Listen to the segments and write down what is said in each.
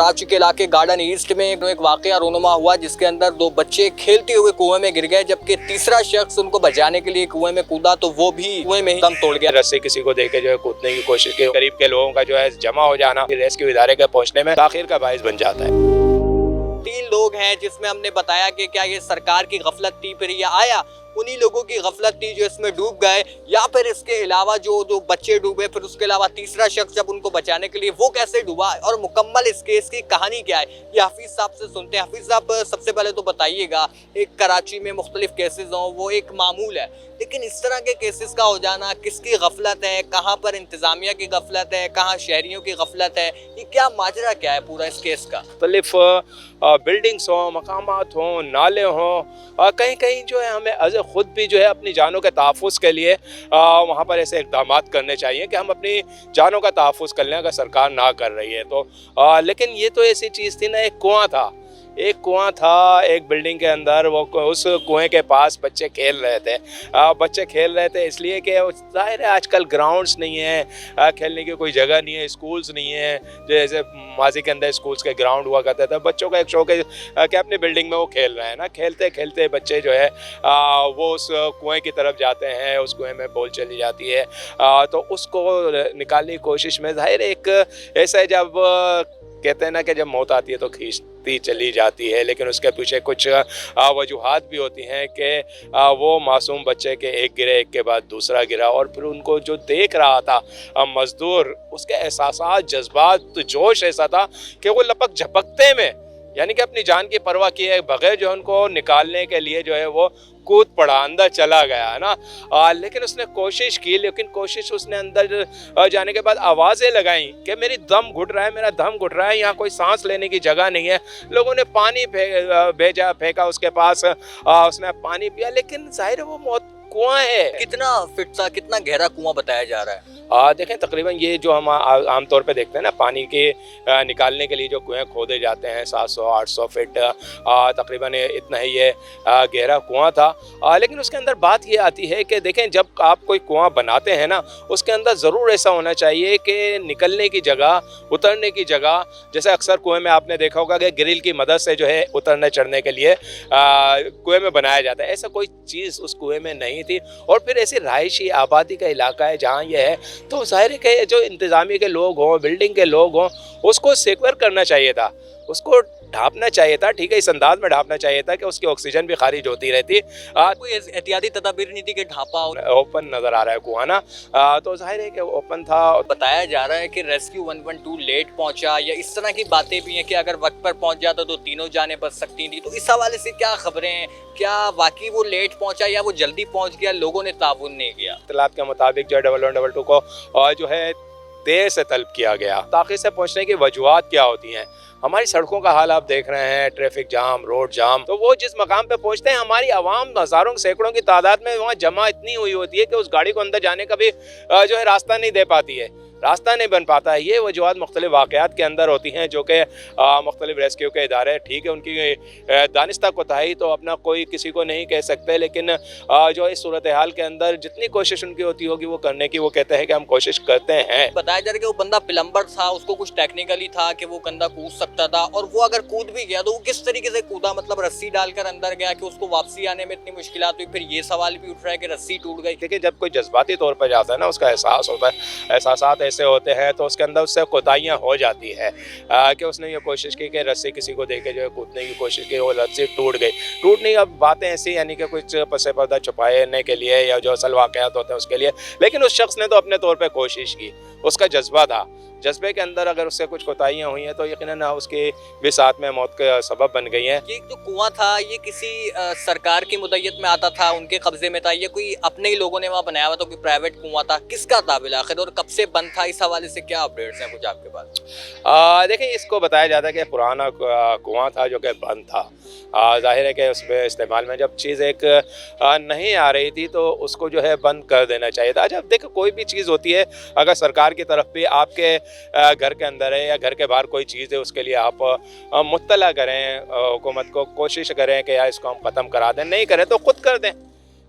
कराची के इलाके garden east में एक वाकया रोनुमा हुआ जिसके अंदर दो बच्चे खेलते हुए कुएं में गिर गए, जबकि तीसरा शख्स उनको बचाने के लिए कुएं में कूदा तो वो भी कुएं में ही दम तोड़ गया। रस्सी किसी को देके जो है कूदने की कोशिश की, करीब के लोगों का जो है जमा हो जाना रेस्क्यू इदारे के पहुंचने में ताखीर का बाइस बन जाता है। 3 लोग हैं जिसमें हमने बताया कि क्या ये सरकार की गफलत थी, फिर ये आया उन्हीं लोगों की गफलत थी जो इसमें डूब गए, या फिर इसके अलावा जो बच्चे डूबे, फिर उसके अलावा तीसरा शख्स जब उनको बचाने के लिए वो कैसे डूबा और मुकम्मल इस केस की कहानी क्या है, ये हफीज साहब से सुनते हैं। हफीज साहब, सबसे पहले तो बताइएगा, एक कराची में मुख्तलिफ केसेस हों वो एक मामूल है, लेकिन इस तरह के केसेस का हो जाना किसकी गफलत है, कहाँ पर इंतजामिया की गफलत है, कहाँ शहरियों की गफलत है, ये क्या माजरा क्या है पूरा इस केस का? मुख्तलिफ बिल्डिंग्स हों, मकामात हों, नाले हों, कहीं कहीं जो है हमें ख़ुद भी जो है अपनी जानों के तहफ़्फ़ुज़ के लिए वहाँ पर ऐसे इक़दाम करने चाहिए कि हम अपनी जानों का तहफ़्फ़ुज़ कर लें अगर सरकार ना कर रही है तो। लेकिन ये तो ऐसी चीज़ थी ना, एक कुआं था एक बिल्डिंग के अंदर, वो उस कुएं के पास बच्चे खेल रहे थे इसलिए कि ज़ाहिर है आजकल ग्राउंड्स नहीं है, खेलने की कोई जगह नहीं है, स्कूल्स नहीं है, जैसे माजी के अंदर स्कूल्स के ग्राउंड हुआ करते थे। बच्चों का एक शौक है कि अपने बिल्डिंग में वो खेल रहे हैं ना, खेलते खेलते बच्चे जो है वो उस कुएं की तरफ जाते हैं, उस कुएं में बॉल चली जाती है, तो उसको निकालने की कोशिश में ज़ाहिर एक ऐसा है, जब कहते हैं ना कि जब मौत आती है तो खींचती चली जाती है, लेकिन उसके पीछे कुछ वजूहात भी होती हैं कि वो मासूम बच्चे के एक गिरे, एक के बाद दूसरा गिरा, और फिर उनको जो देख रहा था मजदूर, उसके एहसासात, जज्बात, जोश ऐसा था कि वो लपक झपकते में, यानी कि अपनी जान की परवाह किए बगैर जो है उनको निकालने के लिए जो है वो कूद पड़ा, अंदर चला गया है ना। लेकिन उसने कोशिश की, लेकिन कोशिश उसने अंदर जाने के बाद आवाज़ें लगाई कि मेरा दम घुट रहा है, यहाँ कोई सांस लेने की जगह नहीं है। लोगों ने पानी फेंका उसके पास, उसने पानी पिया, लेकिन जाहिर है वो मौत कुआं है। कितना फिट था, कितना गहरा कुआं बताया जा रहा है? देखें तकरीबन ये जो हम आमतौर पे देखते हैं ना, पानी के निकालने के लिए जो कुएं खोदे जाते हैं 700-800 फीट, तकरीबन इतना ही ये गहरा कुआं था। लेकिन उसके अंदर बात ये आती है कि देखें, जब आप कोई कुआं बनाते हैं ना, उसके अंदर ज़रूर ऐसा होना चाहिए कि निकलने की जगह, उतरने की जगह, जैसे अक्सर कुएं में आपने देखा होगा कि ग्रिल की मदद से जो है उतरने चढ़ने के लिए कुएं में बनाया जाता है, ऐसा कोई चीज़ उस कुएं में नहीं थी। और फिर ऐसी रहायशी आबादी का इलाका है जहाँ ये है, तो ज़ाहिर है कि जो इंतज़ामिया के लोग हों, बिल्डिंग के लोग हों, उसको सिक्योर करना चाहिए था, उसको ढाँपना चाहिए था, ठीक है, इस अंदाज में ढाँपना चाहिए था कि उसकी ऑक्सीजन भी खारिज होती रहती। कोई एहतियाती तदाबीर नहीं थी कि ढाँपा ओपन नज़र आ रहा है कुआं ना, तो जाहिर है कि ओपन था। बताया जा रहा है कि रेस्क्यू 112 लेट पहुंचा, या इस तरह की बातें भी हैं कि अगर वक्त पर पहुंच जाता तो तीनों जानें बच सकती थी, तो इस हवाले से क्या खबरें हैं? क्या वाकई वो लेट पहुंचा या वो जल्दी पहुंच गया, लोगों ने ताउन नहीं किया? इत्तलात के मुताबिक जो 1112 को जो है देर से तलब किया गया। ताख़ीर से पहुंचने की वजूहात क्या होती हैं? हमारी सड़कों का हाल आप देख रहे हैं, ट्रैफिक जाम, रोड जाम, तो वो जिस मकाम पे पहुंचते हैं, हमारी आवाम हज़ारों सैकड़ों की तादाद में वहाँ जमा इतनी हुई होती है कि उस गाड़ी को अंदर जाने का भी जो है रास्ता नहीं दे पाती है, रास्ता नहीं बन पाता है। ये वजूहात मुख्तलिफ वाक़यात के अंदर होती हैं जो कि मुख्तलिफ रेस्क्यू के इदारे, ठीक है, उनकी दानिस्ता कोताही तो अपना कोई किसी को नहीं कह सकते, लेकिन जो इस सूरत हाल के अंदर जितनी कोशिश उनकी होती होगी वो करने की, वो कहते हैं कि हम कोशिश करते हैं। बताया जा रहा है कि वो बंदा प्लम्बर था, उसको कुछ टेक्निकली था कि वो बंदा कूद सकता था, और वो अगर कूद भी गया तो वो किस तरीके से कूदा, मतलब रस्सी डालकर अंदर गया कि उसको वापसी आने में इतनी मुश्किलात हुई? फिर ये सवाल भी उठ रहा है कि रस्सी टूट गई। देखिए, जब कोई जज्बाती तौर पर जाता है ना, उसका एहसास होता है, एहसासात ऐसे होते हैं, तो उसके अंदर उससे कोताहियाँ हो जाती है कि उसने ये कोशिश की कि रस्सी किसी को देके जो है कूदने की कोशिश की, वो रस्सी टूट गई। अब बातें ऐसी, यानी कि कुछ पसे पर्दा छुपाने के लिए या जो असल वाक़यात होते हैं उसके लिए, लेकिन उस शख्स ने तो अपने तौर पर कोशिश की, उसका जज्बा था, जज्बे के अंदर अगर उससे कुछ कोताहियाँ हुई हैं तो यकीनन उसके भी साथ में मौत का सबब बन गई हैं। ये जो कुआं था, ये किसी सरकार की मुद्दत में आता था, उनके कब्जे में था, ये कोई अपने ही लोगों ने वहाँ बनाया हुआ था, कोई प्राइवेट कुआं था? किसका था आखिर, और कब से बंद था? इस हवाले से क्या अपडेट्स हैं कुछ आपके पास? देखिए, इसको बताया जाता है कि पुराना कुआं था जो कि बंद था। जाहिर है कि उसमें इस्तेमाल में जब चीज़ एक नहीं आ रही थी तो उसको जो है बंद कर देना चाहिए था। जब देखो, कोई भी चीज़ होती है, अगर सरकार की तरफ भी आपके घर के अंदर है या घर के बाहर कोई चीज़ है, उसके लिए आप मुत्तला करें हुकूमत को, कोशिश करें कि यार इसको हम ख़त्म करा दें, नहीं करें तो ख़ुद कर दें।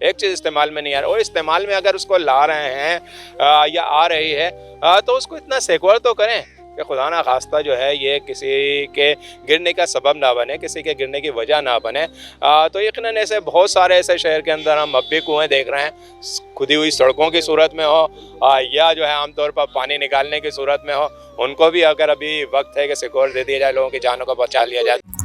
एक चीज़ इस्तेमाल में नहीं आ रही, और इस्तेमाल में अगर उसको ला रहे हैं या आ रही है तो उसको इतना सिक्योर तो करें कि खुदा ना खास्ता जो है ये किसी के गिरने का सबब ना बने, किसी के गिरने की वजह ना बने। तो यकीनन ऐसे बहुत सारे ऐसे शहर के अंदर हम अब भी कुएँ देख रहे हैं, खुदी हुई सड़कों की सूरत में हो या जो है आमतौर पर पानी निकालने की सूरत में हो, उनको भी अगर अभी वक्त है कि सिक्योर दे दिया जाए, लोगों की जानों को बचा लिया जाए।